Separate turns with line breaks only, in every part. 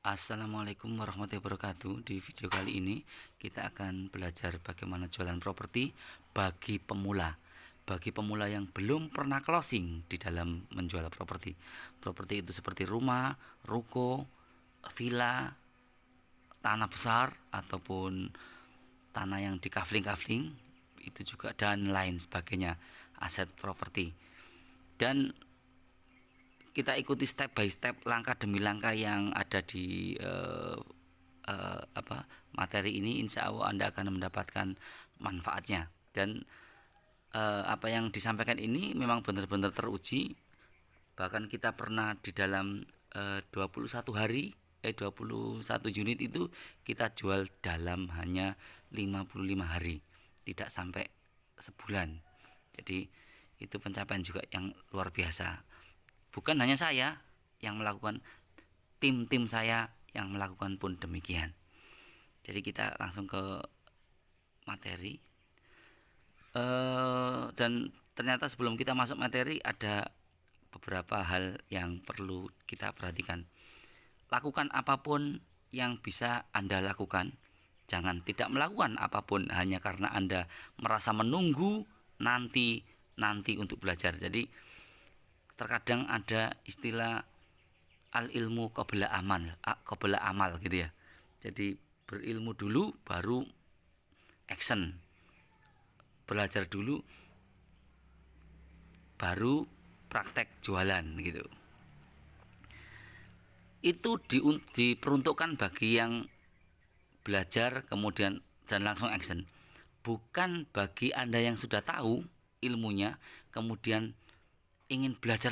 Assalamualaikum warahmatullahi wabarakatuh. Di video kali ini kita akan belajar bagaimana jualan properti bagi pemula. Bagi pemula yang belum pernah closing di dalam menjual properti. Properti itu seperti rumah, ruko, villa, tanah besar ataupun tanah yang di kafling-kafling itu juga dan lain sebagainya, aset properti. Dan kita ikuti step by step, langkah demi langkah yang ada di materi ini. Insya Allah Anda akan mendapatkan manfaatnya, dan apa yang disampaikan ini memang benar-benar teruji. Bahkan kita pernah di dalam 21 hari 21 unit itu kita jual dalam hanya 55 hari, tidak sampai sebulan. Jadi itu pencapaian juga yang luar biasa. Bukan hanya saya yang melakukan, tim-tim saya yang melakukan pun demikian. Jadi kita langsung ke materi. Dan ternyata sebelum kita masuk materi ada beberapa hal yang perlu kita perhatikan. Lakukan apapun yang bisa Anda lakukan. Jangan tidak melakukan apapun hanya karena Anda merasa menunggu nanti untuk belajar. Jadi terkadang ada istilah al ilmu qabla amal gitu ya. Jadi berilmu dulu baru action, belajar dulu baru praktek jualan gitu. Itu diperuntukkan bagi yang belajar kemudian dan langsung action, bukan bagi Anda yang sudah tahu ilmunya kemudian ingin belajar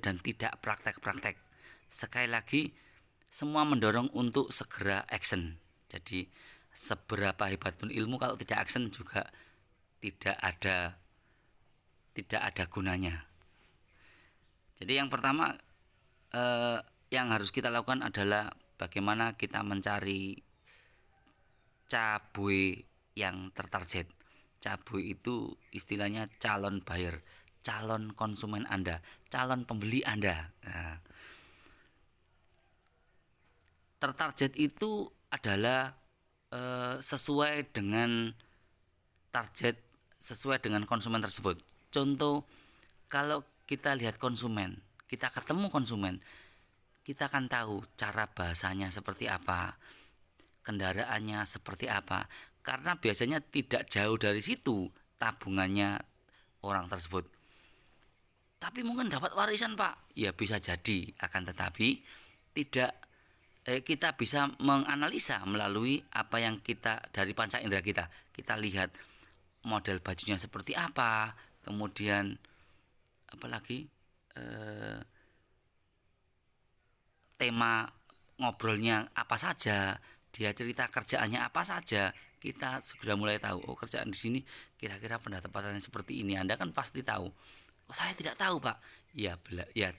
dan tidak praktek. Sekali lagi, semua mendorong untuk segera action. Jadi seberapa hebat pun ilmu kalau tidak action juga tidak ada gunanya. Jadi yang pertama yang harus kita lakukan adalah bagaimana kita mencari cabai yang tertarget. Cabai itu istilahnya calon buyer, calon konsumen Anda, calon pembeli Anda. Nah, tertarget itu adalah sesuai dengan target, sesuai dengan konsumen tersebut. Contoh, kalau kita lihat konsumen, kita ketemu konsumen, kita akan tahu cara bahasanya seperti apa, kendaraannya seperti apa, karena biasanya tidak jauh dari situ tabungannya orang tersebut. Tapi mungkin dapat warisan, Pak. Ya bisa jadi, akan tetapi tidak kita bisa menganalisa melalui apa yang kita dari panca indera kita. Kita lihat model bajunya seperti apa, kemudian apalagi tema ngobrolnya apa saja, dia cerita kerjaannya apa saja, kita segera mulai tahu, oh kerjaan di sini kira-kira pendapatannya seperti ini. Anda kan pasti tahu. Oh, saya tidak tahu, Pak. Ya,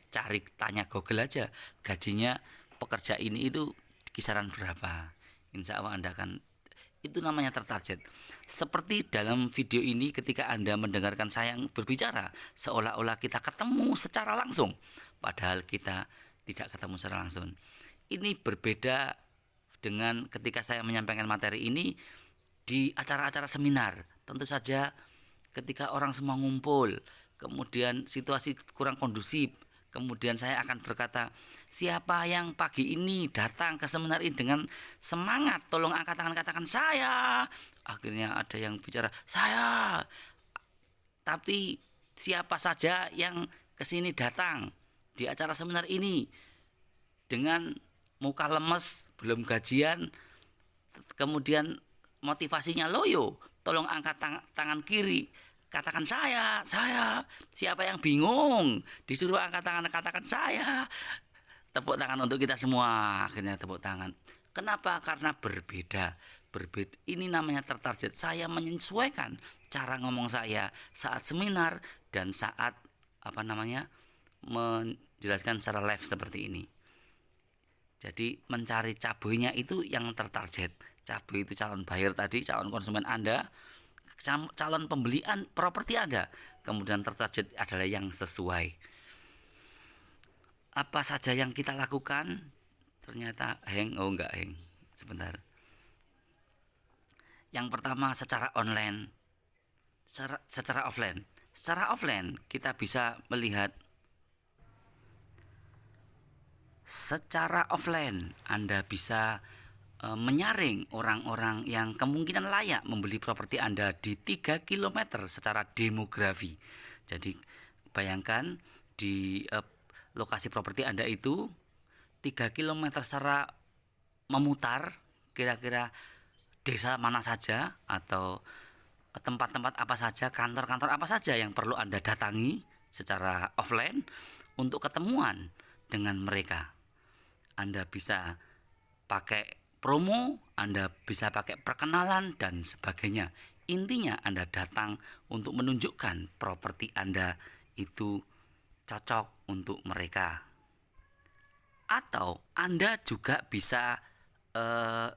cari, tanya Google aja, gajinya pekerja ini itu kisaran berapa. Insya Allah Anda akan, itu namanya tertarget. Seperti dalam video ini, ketika Anda mendengarkan saya berbicara, seolah-olah kita ketemu secara langsung, padahal kita tidak ketemu secara langsung. Ini berbeda dengan ketika saya menyampaikan materi ini di acara-acara seminar. Tentu saja ketika orang semua ngumpul, kemudian situasi kurang kondusif, kemudian saya akan berkata, siapa yang pagi ini datang ke seminar ini dengan semangat, tolong angkat tangan, katakan saya. Akhirnya ada yang bicara, saya. Tapi siapa saja yang kesini datang di acara seminar ini dengan muka lemes, belum gajian, kemudian motivasinya loyo, tolong angkat tangan kiri, katakan saya. Siapa yang bingung disuruh angkat tangan, katakan saya. Tepuk tangan untuk kita semua. Akhirnya tepuk tangan. Kenapa? Karena berbeda. Ini namanya tertarget. Saya menyesuaikan cara ngomong saya saat seminar dan saat menjelaskan secara live seperti ini. Jadi mencari cabainya itu yang tertarget. Cabai itu calon buyer tadi, calon konsumen Anda, calon pembelian properti Anda. Kemudian tertarget adalah yang sesuai. Apa saja yang kita lakukan? Ternyata hang. Oh, enggak hang. Sebentar. Yang pertama secara online, secara offline. Secara offline kita bisa melihat. Secara offline Anda bisa menyaring orang-orang yang kemungkinan layak membeli properti Anda di 3 km secara demografi. Jadi bayangkan di lokasi properti Anda itu 3 km secara memutar, kira-kira desa mana saja atau tempat-tempat apa saja, kantor-kantor apa saja yang perlu Anda datangi secara offline untuk ketemuan dengan mereka. Anda bisa pakai promo, Anda bisa pakai perkenalan dan sebagainya. Intinya Anda datang untuk menunjukkan properti Anda itu cocok untuk mereka. Atau Anda juga bisa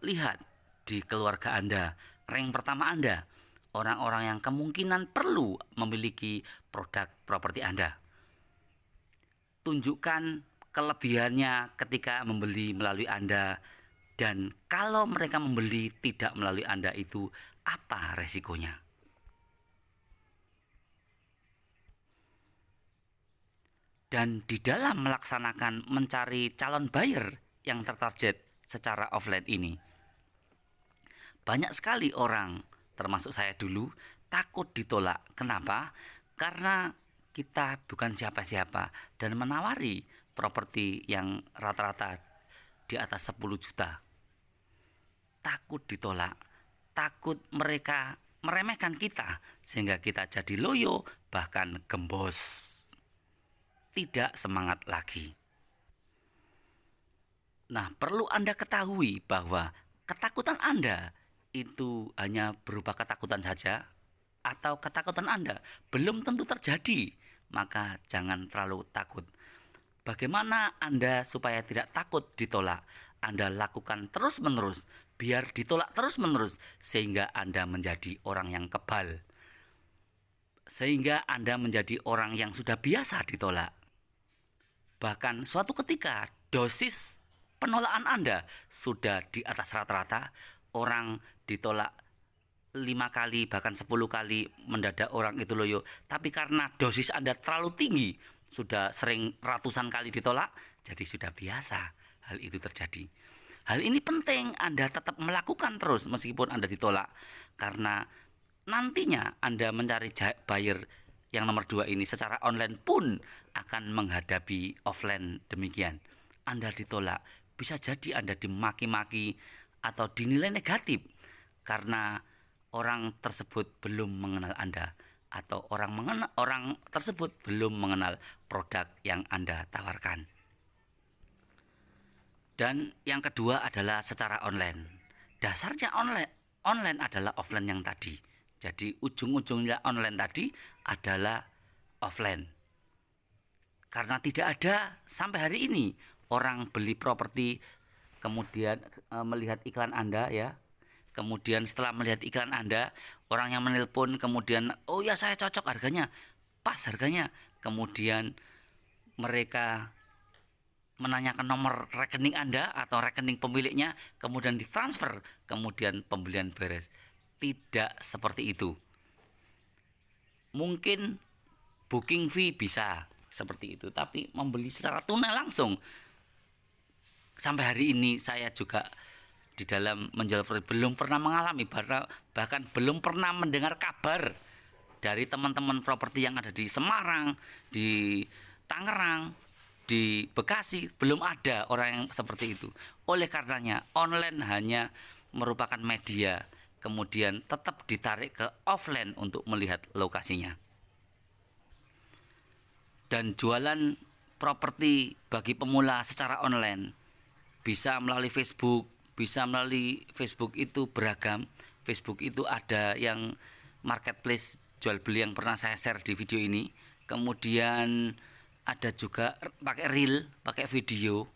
lihat di keluarga Anda, rank pertama Anda, orang-orang yang kemungkinan perlu memiliki produk properti Anda. Tunjukkan kelebihannya ketika membeli melalui Anda, dan kalau mereka membeli tidak melalui Anda itu apa resikonya. Dan di dalam melaksanakan mencari calon buyer yang tertarget secara offline ini, banyak sekali orang, termasuk saya dulu, takut ditolak. Kenapa? Karena kita bukan siapa-siapa dan menawari properti yang rata-rata di atas 10 juta. Takut ditolak, takut mereka meremehkan kita sehingga kita jadi loyo, bahkan gembos. Tidak semangat lagi. Nah, perlu Anda ketahui bahwa ketakutan Anda itu hanya berupa ketakutan saja, atau ketakutan Anda belum tentu terjadi, maka jangan terlalu takut. Bagaimana Anda supaya tidak takut ditolak? Anda lakukan terus-menerus, biar ditolak terus-menerus, sehingga Anda menjadi orang yang kebal. Sehingga Anda menjadi orang yang sudah biasa ditolak. Bahkan suatu ketika dosis penolakan Anda sudah di atas rata-rata, orang ditolak 5 kali bahkan 10 kali, mendadak orang itu loyo. Tapi karena dosis Anda terlalu tinggi, sudah sering ratusan kali ditolak, jadi sudah biasa hal itu terjadi. Hal ini penting Anda tetap melakukan terus meskipun Anda ditolak, karena nantinya Anda mencari buyer yang nomor 2 ini secara online pun akan menghadapi offline demikian. Anda ditolak, bisa jadi Anda dimaki-maki atau dinilai negatif karena orang tersebut belum mengenal Anda, atau orang tersebut belum mengenal produk yang Anda tawarkan. Dan yang kedua adalah secara online. Dasarnya online adalah offline yang tadi. Jadi ujung-ujungnya online tadi adalah offline. Karena tidak ada sampai hari ini orang beli properti kemudian melihat iklan Anda ya. Kemudian setelah melihat iklan Anda, orang yang menelpon kemudian, oh ya saya cocok harganya, pas harganya. Kemudian mereka menanyakan nomor rekening Anda atau rekening pemiliknya, kemudian ditransfer, kemudian pembelian beres. Tidak seperti itu. Mungkin booking fee bisa seperti itu, tapi membeli secara tunai langsung, sampai hari ini saya juga di dalam menjual properti belum pernah mengalami, bahkan belum pernah mendengar kabar dari teman-teman properti yang ada di Semarang, di Tangerang, di Bekasi, belum ada orang yang seperti itu. Oleh karenanya online hanya merupakan media, kemudian tetap ditarik ke offline untuk melihat lokasinya. Dan jualan properti bagi pemula secara online bisa melalui Facebook. Bisa melalui Facebook itu beragam. Facebook itu ada yang marketplace jual beli yang pernah saya share di video ini. Kemudian ada juga pakai reel, pakai video.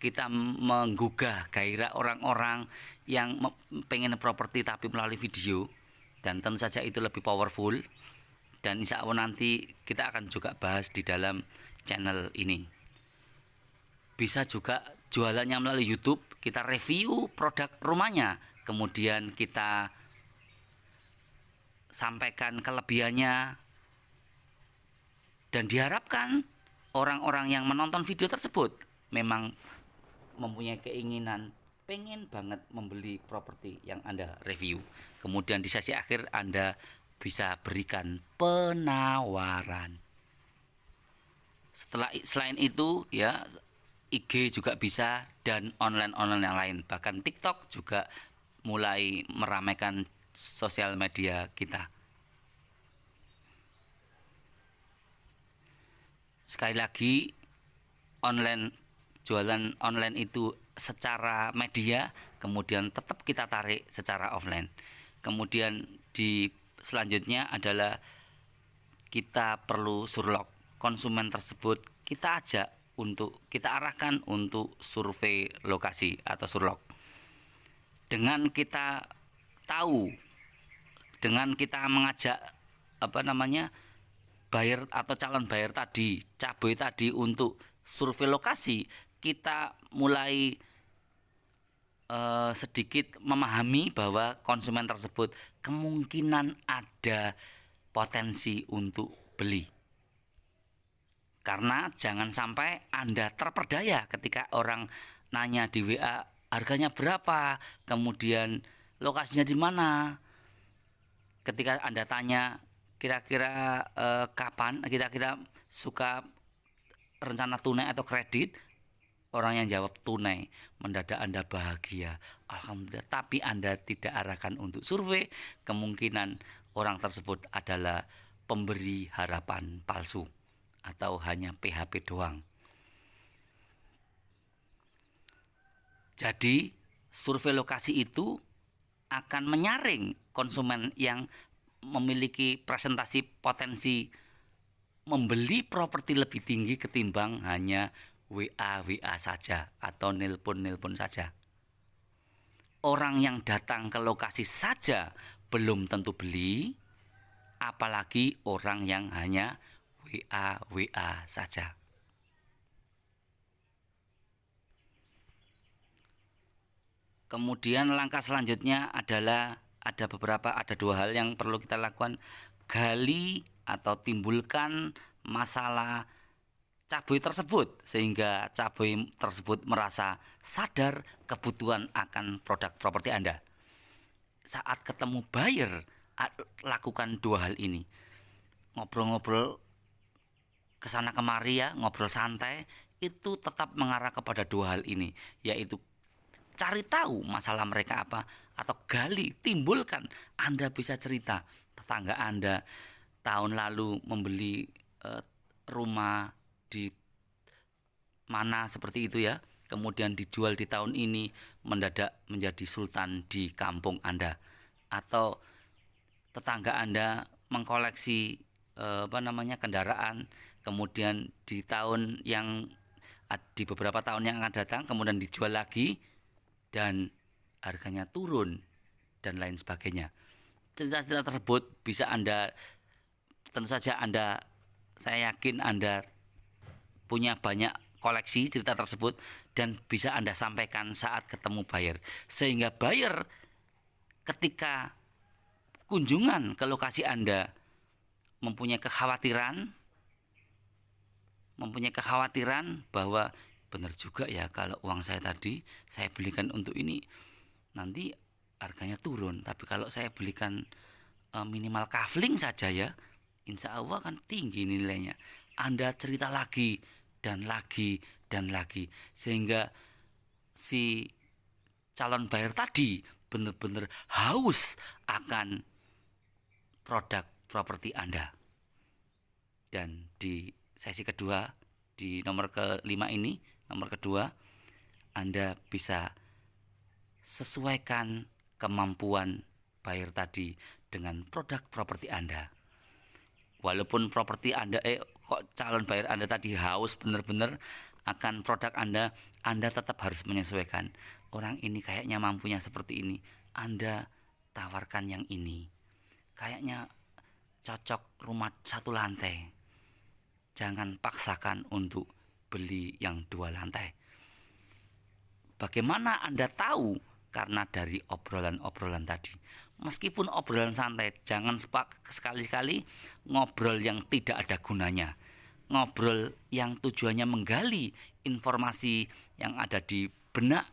Kita menggugah gairah orang-orang yang pengen properti tapi melalui video. Dan tentu saja itu lebih powerful. Dan insya Allah nanti kita akan juga bahas di dalam channel ini. bisa juga jualannya melalui YouTube, kita review produk rumahnya, kemudian kita sampaikan kelebihannya, dan diharapkan orang-orang yang menonton video tersebut memang mempunyai keinginan pengen banget membeli properti yang Anda review. Kemudian di sesi akhir Anda bisa berikan penawaran. Selain itu ya, IG juga bisa, dan online yang lain, bahkan TikTok juga mulai meramaikan sosial media kita. Sekali lagi, jualan online itu secara media, kemudian tetap kita tarik secara offline. Kemudian selanjutnya adalah kita perlu surlog. Konsumen tersebut kita arahkan untuk survei lokasi atau surlog. Dengan kita mengajak buyer atau calon buyer tadi, caboy tadi, untuk survei lokasi, kita mulai sedikit memahami bahwa konsumen tersebut kemungkinan ada potensi untuk beli. Karena jangan sampai Anda terperdaya ketika orang nanya di WA harganya berapa, kemudian lokasinya di mana. Ketika Anda tanya kira-kira kapan, kira-kira suka rencana tunai atau kredit, orang yang jawab tunai, mendadak Anda bahagia, alhamdulillah. Tapi Anda tidak arahkan untuk survei, kemungkinan orang tersebut adalah pemberi harapan palsu atau hanya PHP doang. Jadi survei lokasi itu akan menyaring konsumen yang memiliki presentasi potensi membeli properti lebih tinggi ketimbang hanya WA saja atau nelpon saja. Orang yang datang ke lokasi saja belum tentu beli, apalagi orang yang hanya WA saja. Kemudian langkah selanjutnya adalah ada dua hal yang perlu kita lakukan. Gali atau timbulkan masalah caboy tersebut sehingga caboy tersebut merasa sadar kebutuhan akan produk properti Anda. Saat ketemu buyer, lakukan dua hal ini. Ngobrol-ngobrol kesana kemari ya, ngobrol santai, itu tetap mengarah kepada dua hal ini, yaitu cari tahu masalah mereka apa, atau gali, timbulkan. Anda bisa cerita tetangga Anda tahun lalu membeli rumah di mana seperti itu ya, kemudian dijual di tahun ini, mendadak menjadi sultan di kampung Anda. Atau tetangga Anda mengkoleksi kendaraan, kemudian di beberapa tahun yang akan datang kemudian dijual lagi dan harganya turun dan lain sebagainya. Cerita-cerita tersebut bisa saya yakin Anda punya banyak koleksi cerita tersebut dan bisa Anda sampaikan saat ketemu buyer, sehingga buyer ketika kunjungan ke lokasi Anda mempunyai kekhawatiran bahwa benar juga ya, kalau uang saya tadi saya belikan untuk ini nanti harganya turun, tapi kalau saya belikan minimal kafling saja ya, insya Allah kan tinggi nilainya. Anda cerita lagi dan lagi dan lagi, sehingga si calon buyer tadi benar-benar haus akan produk properti Anda. Dan di sesi kedua, di nomor kedua, Anda bisa sesuaikan kemampuan buyer tadi dengan produk properti Anda. Walaupun calon buyer Anda tadi haus benar-benar akan produk Anda tetap harus menyesuaikan. Orang ini kayaknya mampunya seperti ini, Anda tawarkan yang ini. Kayaknya cocok rumah 1 lantai. Jangan paksakan untuk beli yang 2 lantai. Bagaimana Anda tahu? Karena dari obrolan-obrolan tadi. Meskipun obrolan santai, jangan sekali-sekali ngobrol yang tidak ada gunanya. Ngobrol yang tujuannya menggali informasi yang ada di benak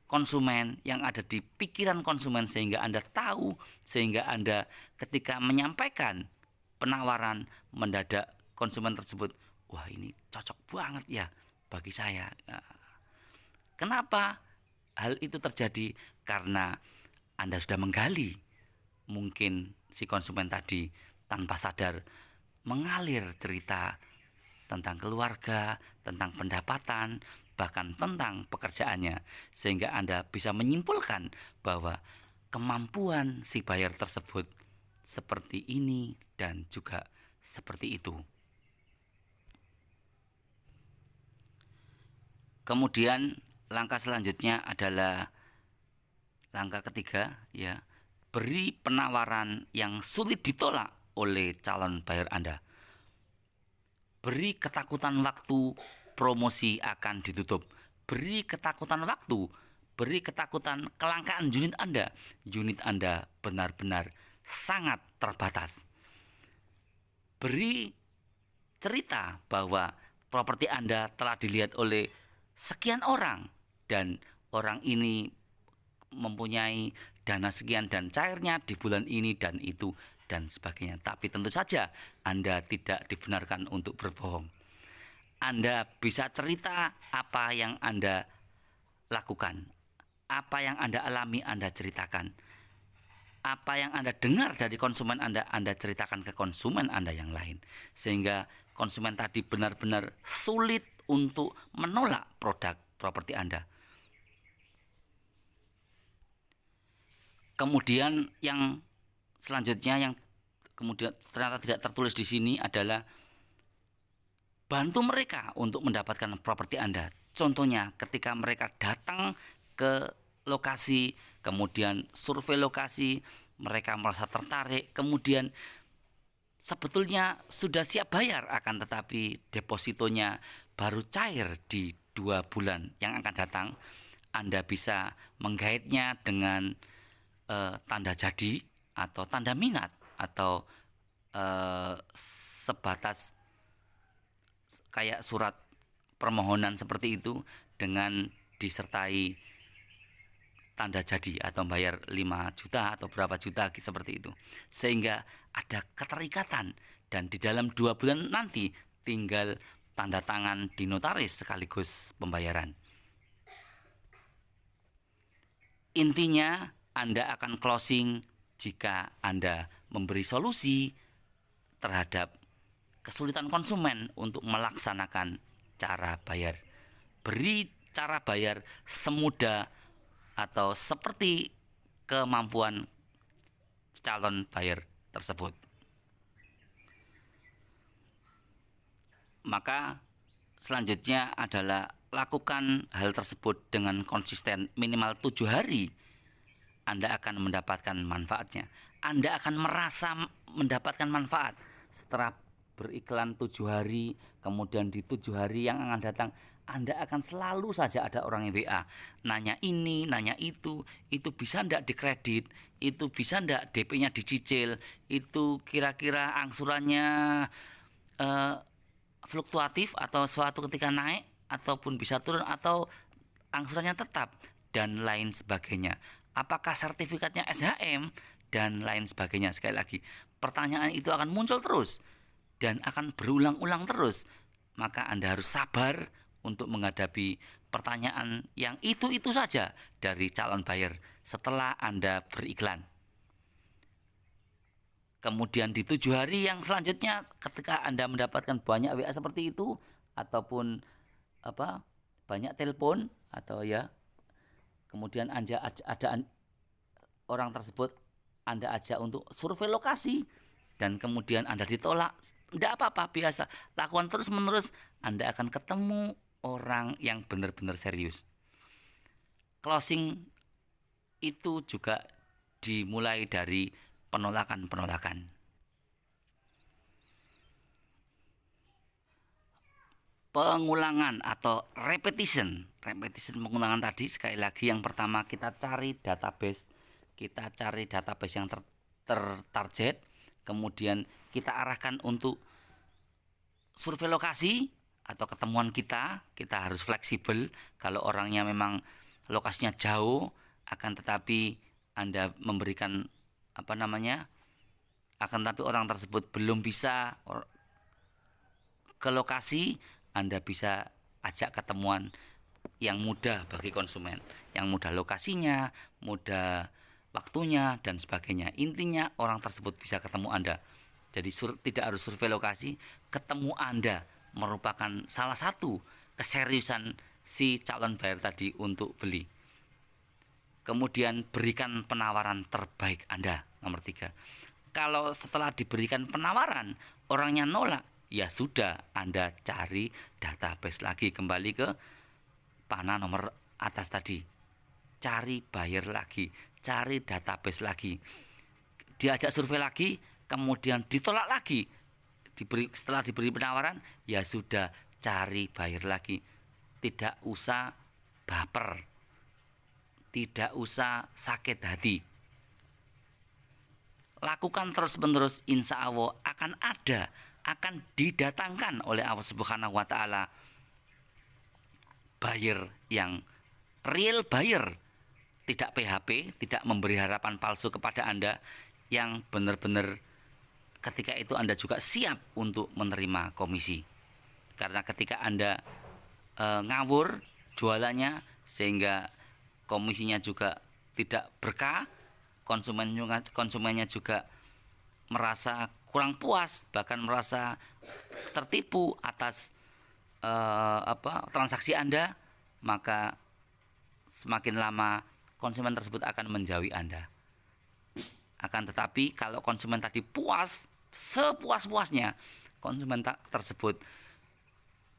konsumen, yang ada di pikiran konsumen, sehingga Anda tahu, sehingga Anda ketika menyampaikan penawaran, mendadak konsumen tersebut, wah ini cocok banget ya bagi saya. Kenapa hal itu terjadi? Karena Anda sudah menggali. Mungkin si konsumen tadi tanpa sadar mengalir cerita tentang keluarga, tentang pendapatan, bahkan tentang pekerjaannya, sehingga Anda bisa menyimpulkan bahwa kemampuan si buyer tersebut seperti ini dan juga seperti itu. Kemudian langkah selanjutnya adalah langkah ketiga, ya, beri penawaran yang sulit ditolak oleh calon buyer Anda. Beri ketakutan waktu promosi akan ditutup. Beri ketakutan waktu, beri ketakutan kelangkaan unit Anda. Unit Anda benar-benar sangat terbatas. Beri cerita bahwa properti Anda telah dilihat oleh sekian orang dan orang ini mempunyai dana sekian dan cairnya di bulan ini dan itu dan sebagainya. Tapi tentu saja Anda tidak dibenarkan untuk berbohong. Anda bisa cerita apa yang Anda lakukan, apa yang Anda alami, Anda ceritakan. Apa yang Anda dengar dari konsumen Anda ceritakan ke konsumen Anda yang lain. Sehingga konsumen tadi benar-benar sulit untuk menolak produk properti Anda. Kemudian yang selanjutnya yang kemudian ternyata tidak tertulis di sini adalah bantu mereka untuk mendapatkan properti Anda. Contohnya ketika mereka datang ke lokasi, kemudian survei lokasi, mereka merasa tertarik, kemudian sebetulnya sudah siap bayar, akan tetapi depositonya baru cair di 2 bulan yang akan datang. Anda bisa menggaitnya dengan tanda jadi atau tanda minat atau sebatas kayak surat permohonan seperti itu dengan disertai tanda jadi atau bayar 5 juta atau berapa juta seperti itu, sehingga ada keterikatan dan di dalam 2 bulan nanti tinggal tanda tangan di notaris sekaligus pembayaran. Intinya Anda akan closing jika Anda memberi solusi terhadap kesulitan konsumen untuk melaksanakan cara bayar. Beri cara bayar semudah atau seperti kemampuan calon buyer tersebut. Maka selanjutnya adalah lakukan hal tersebut dengan konsisten minimal 7 hari. Anda akan mendapatkan manfaatnya. Anda akan merasa mendapatkan manfaat setelah beriklan 7 hari, kemudian di 7 hari yang akan datang Anda akan selalu saja ada orang yang WA nanya ini, nanya itu bisa ndak dikredit, itu bisa ndak DP-nya dicicil, itu kira-kira angsurannya fluktuatif atau suatu ketika naik ataupun bisa turun atau angsurannya tetap dan lain sebagainya. Apakah sertifikatnya SHM dan lain sebagainya. Sekali lagi, pertanyaan itu akan muncul terus dan akan berulang-ulang terus. Maka Anda harus sabar untuk menghadapi pertanyaan yang itu-itu saja dari calon buyer setelah Anda beriklan. Kemudian di 7 hari yang selanjutnya ketika Anda mendapatkan banyak WA seperti itu ataupun banyak telepon atau ya, kemudian Anda ada orang tersebut Anda ajak untuk survei lokasi dan kemudian Anda ditolak, tidak apa-apa, biasa. Lakukan terus-menerus, Anda akan ketemu orang yang benar-benar serius. Closing itu juga dimulai dari penolakan-penolakan. pengulangan atau repetition pengulangan tadi. Sekali lagi, yang pertama kita cari database yang tertarget, kemudian kita arahkan untuk survei lokasi atau ketemuan kita harus fleksibel. Kalau orangnya memang lokasinya jauh, akan tetapi Anda memberikan akan tetapi orang tersebut belum bisa ke lokasi, Anda bisa ajak ketemuan yang mudah bagi konsumen, yang mudah lokasinya, mudah waktunya, dan sebagainya. Intinya orang tersebut bisa ketemu Anda. Jadi tidak harus survei lokasi, ketemu Anda merupakan salah satu keseriusan si calon buyer tadi untuk beli. Kemudian berikan penawaran terbaik Anda. Nomor 3. Kalau setelah diberikan penawaran orangnya nolak, ya sudah, Anda cari database lagi, kembali ke panah nomor atas tadi. Cari buyer lagi, cari database lagi. Diajak survei lagi, kemudian ditolak lagi. Setelah diberi penawaran, ya sudah, cari buyer lagi. Tidak usah baper, tidak usah sakit hati. Lakukan terus-menerus, insya Allah akan didatangkan oleh Allah Subhanahu wa Ta'ala buyer yang real buyer, tidak PHP, tidak memberi harapan palsu kepada Anda, yang benar-benar ketika itu Anda juga siap untuk menerima komisi. Karena ketika Anda ngawur jualannya sehingga komisinya juga tidak berkah, konsumennya juga merasa kurang puas, bahkan merasa tertipu atas transaksi Anda, maka semakin lama konsumen tersebut akan menjauhi Anda. Akan tetapi kalau konsumen tadi puas, sepuas-puasnya, konsumen tersebut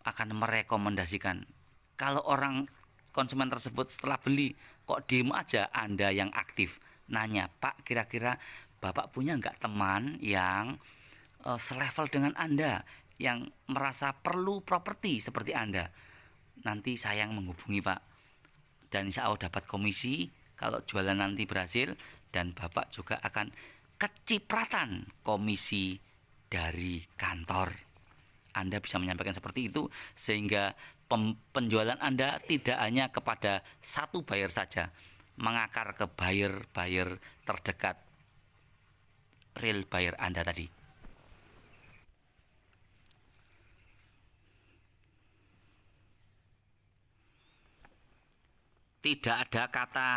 akan merekomendasikan. Kalau konsumen tersebut setelah beli kok diem aja, Anda yang aktif nanya, Pak, kira-kira Bapak punya nggak teman yang selevel dengan Anda, yang merasa perlu properti seperti Anda? Nanti saya yang menghubungi, Pak, dan insya Allah dapat komisi kalau jualan nanti berhasil, dan Bapak juga akan kecipratan komisi dari kantor. Anda bisa menyampaikan seperti itu sehingga penjualan Anda tidak hanya kepada satu buyer saja, mengakar ke buyer-buyer terdekat real buyer Anda tadi. Tidak ada kata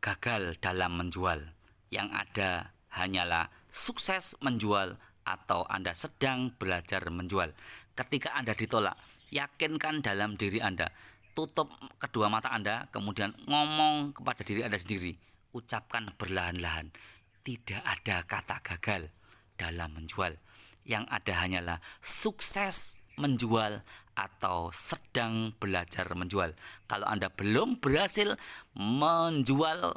gagal dalam menjual. Yang ada hanyalah sukses menjual atau Anda sedang belajar menjual. Ketika Anda ditolak, yakinkan dalam diri Anda. Tutup kedua mata Anda, kemudian ngomong kepada diri Anda sendiri. Ucapkan berlahan-lahan. Tidak ada kata gagal dalam menjual. Yang ada hanyalah sukses menjual atau sedang belajar menjual. Kalau Anda belum berhasil menjual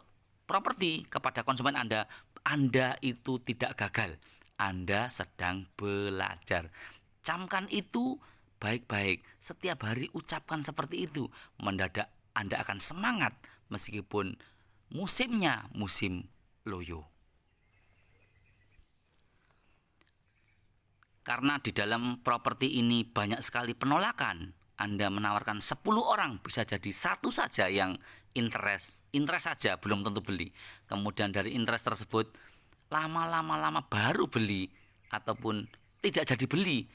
properti kepada konsumen Anda itu tidak gagal. Anda sedang belajar. Camkan itu baik-baik. Setiap hari ucapkan seperti itu. Mendadak Anda akan semangat meskipun musimnya musim loyo. Karena di dalam properti ini banyak sekali penolakan. Anda menawarkan 10 orang, bisa jadi satu saja yang interest saja, belum tentu beli. Kemudian dari interest tersebut lama baru beli ataupun tidak jadi beli.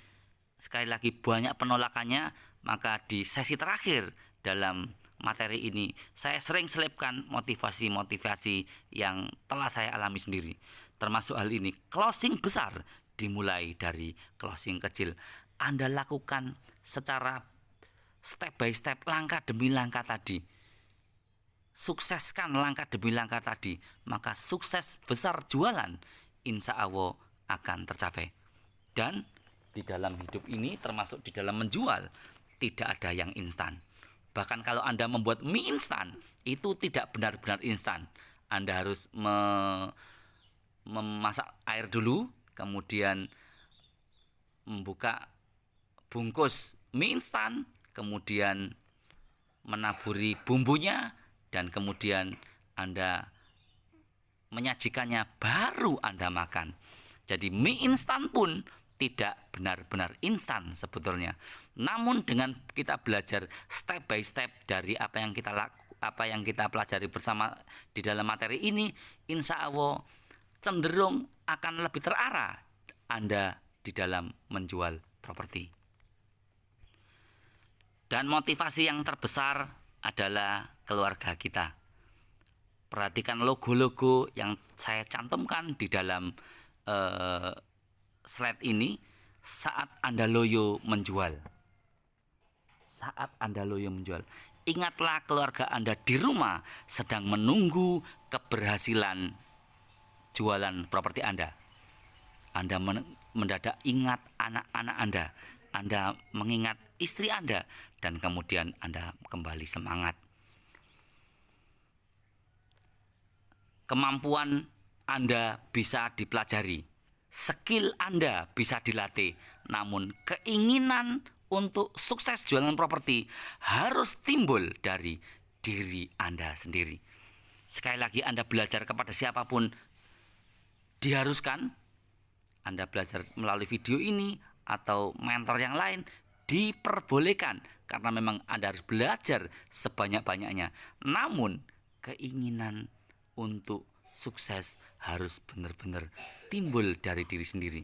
Sekali lagi banyak penolakannya, maka di sesi terakhir dalam materi ini saya sering selipkan motivasi-motivasi yang telah saya alami sendiri. Termasuk hal ini, closing besar dimulai dari closing kecil. Anda lakukan secara step by step, langkah demi langkah tadi. Sukseskan langkah demi langkah tadi, maka sukses besar jualan insya Allah akan tercapai. Dan di dalam hidup ini, termasuk di dalam menjual, tidak ada yang instan. Bahkan kalau Anda membuat mie instan, itu tidak benar-benar instan. Anda harus memasak air dulu, kemudian membuka bungkus mie instan, kemudian menaburi bumbunya, dan kemudian Anda menyajikannya, baru Anda makan. Jadi mie instan pun tidak benar-benar instan sebetulnya. Namun dengan kita belajar step by step dari apa yang kita pelajari bersama di dalam materi ini, insya Allah cenderung akan lebih terarah Anda di dalam menjual properti. Dan motivasi yang terbesar adalah keluarga kita. Perhatikan logo-logo yang saya cantumkan di dalam slide ini saat Anda loyo menjual. Saat Anda loyo menjual, ingatlah keluarga Anda di rumah sedang menunggu keberhasilan jualan properti Anda. Anda mendadak ingat anak-anak Anda. Anda mengingat istri Anda, dan kemudian Anda kembali semangat. Kemampuan Anda bisa dipelajari, skill Anda bisa dilatih, namun keinginan untuk sukses jualan properti harus timbul dari diri Anda sendiri. Sekali lagi, Anda belajar kepada siapapun diharuskan. Anda belajar melalui video ini atau mentor yang lain diperbolehkan, karena memang Anda harus belajar sebanyak-banyaknya. Namun keinginan untuk sukses harus benar-benar timbul dari diri sendiri.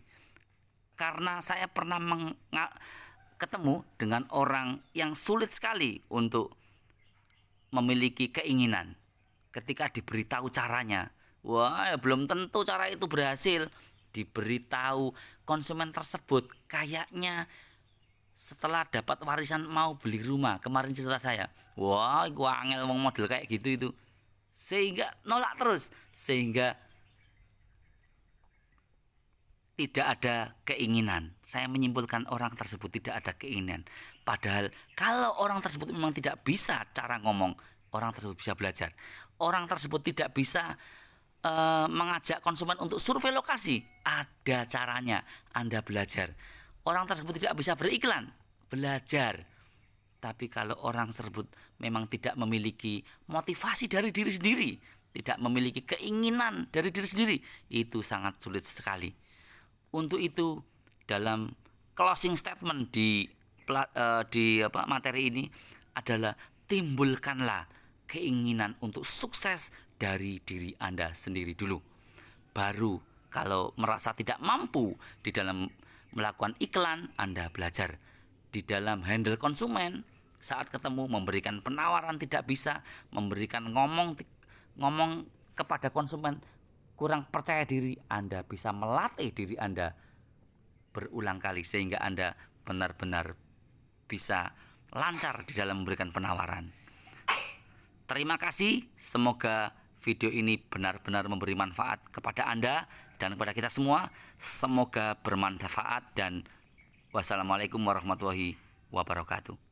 Karena saya pernah ketemu dengan orang yang sulit sekali untuk memiliki keinginan. Ketika diberitahu caranya, wah, belum tentu cara itu berhasil. Diberitahu konsumen tersebut kayaknya setelah dapat warisan mau beli rumah. Kemarin cerita saya, wah, gua angel wong model kayak gitu itu. Sehingga nolak terus, sehingga tidak ada keinginan. Saya menyimpulkan orang tersebut tidak ada keinginan. Padahal kalau orang tersebut memang tidak bisa cara ngomong, orang tersebut bisa belajar. Orang tersebut tidak bisa mengajak konsumen untuk survei lokasi, ada caranya, Anda belajar. Orang tersebut tidak bisa beriklan, belajar. Tapi kalau orang tersebut memang tidak memiliki motivasi dari diri sendiri, tidak memiliki keinginan dari diri sendiri, itu sangat sulit sekali. Untuk itu, dalam closing statement di materi ini adalah timbulkanlah keinginan untuk sukses dari diri Anda sendiri dulu. Baru kalau merasa tidak mampu di dalam melakukan iklan, Anda belajar. Di dalam handle konsumen, saat ketemu memberikan penawaran tidak bisa, memberikan ngomong kepada konsumen kurang percaya diri, Anda bisa melatih diri Anda berulang kali sehingga Anda benar-benar bisa lancar di dalam memberikan penawaran. Terima kasih, semoga video ini benar-benar memberi manfaat kepada Anda dan kepada kita semua. Semoga bermanfaat, dan wassalamualaikum warahmatullahi wabarakatuh.